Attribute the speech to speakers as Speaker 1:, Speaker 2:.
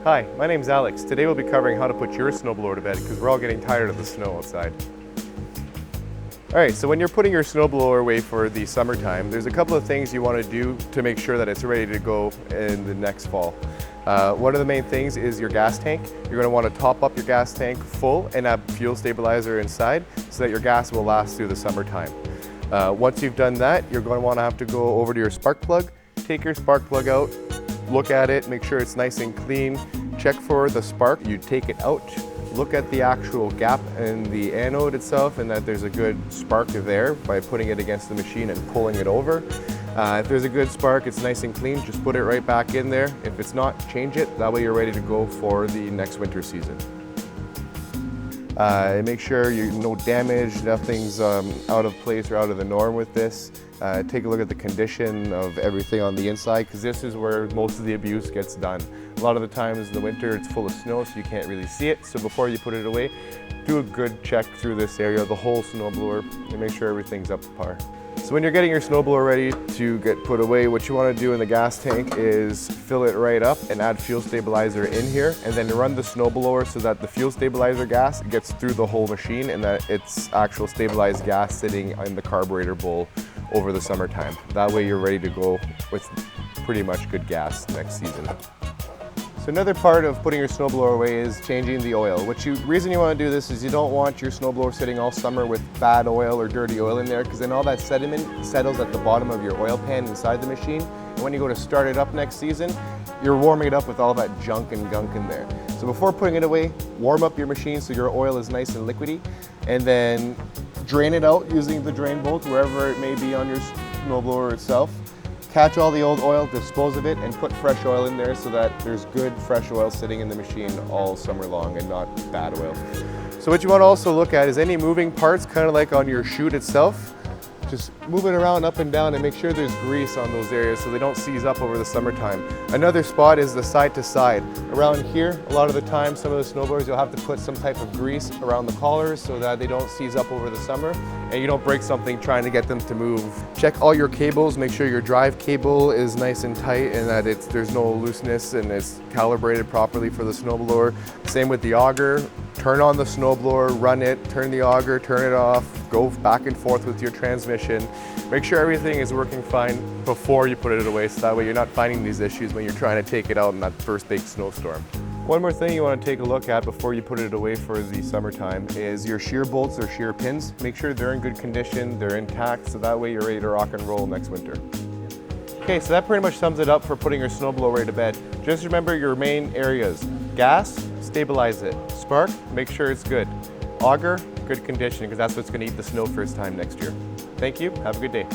Speaker 1: Hi, my name's Alex. Today we'll be covering how to put your snowblower to bed because we're all getting tired of the snow outside. Alright, so when you're putting your snowblower away for the summertime, there's a couple of things you want to do to make sure that it's ready to go in the next fall. One of the main things is your gas tank. You're going to want to top up your gas tank full and have fuel stabilizer inside so that your gas will last through the summertime. Once you've done that, you're going to want to have to go over to your spark plug, take your spark plug out, look at it, make sure it's nice and clean, check for the spark. You take it out, look at the actual gap in the anode itself and that there's a good spark there by putting it against the machine and pulling it over. If there's a good spark, it's nice and clean, just put it right back in there. If it's not, change it. That way you're ready to go for the next winter season. Make sure no damage, nothing's out of place or out of the norm with this. Take a look at the condition of everything on the inside because this is where most of the abuse gets done. A lot of the times in the winter it's full of snow so you can't really see it. So before you put it away, do a good check through this area, the whole snowblower, and make sure everything's up to par. So when you're getting your snowblower ready to get put away, what you want to do in the gas tank is fill it right up and add fuel stabilizer in here and then run the snowblower so that the fuel stabilizer gas gets through the whole machine and that it's actual stabilized gas sitting in the carburetor bowl over the summertime. That way you're ready to go with pretty much good gas next season. So another part of putting your snowblower away is changing the oil. Reason you want to do this is you don't want your snowblower sitting all summer with bad oil or dirty oil in there because then all that sediment settles at the bottom of your oil pan inside the machine. And when you go to start it up next season, you're warming it up with all that junk and gunk in there. So before putting it away, warm up your machine so your oil is nice and liquidy and then drain it out using the drain bolt wherever it may be on your snowblower itself. Catch all the old oil, dispose of it, and put fresh oil in there so that there's good fresh oil sitting in the machine all summer long and not bad oil. So what you want to also look at is any moving parts, kind of like on your chute itself. Just move it around up and down and make sure there's grease on those areas so they don't seize up over the summertime. Another spot is the side to side. Around here, a lot of the time, some of the snowboarders, you'll have to put some type of grease around the collars so that they don't seize up over the summer and you don't break something trying to get them to move. Check all your cables, make sure your drive cable is nice and tight and that there's no looseness and it's calibrated properly for the snowblower. Same with the auger. Turn on the snowblower, run it, turn the auger, turn it off, go back and forth with your transmission. Make sure everything is working fine before you put it away so that way you're not finding these issues when you're trying to take it out in that first big snowstorm. One more thing you want to take a look at before you put it away for the summertime is your shear bolts or shear pins. Make sure they're in good condition, they're intact, so that way you're ready to rock and roll next winter. Okay, so that pretty much sums it up for putting your snowblower away to bed. Just remember your main areas. Gas, stabilize it. Spark, make sure it's good. Auger, good condition, because that's what's going to eat the snow first time next year. Thank you, have a good day.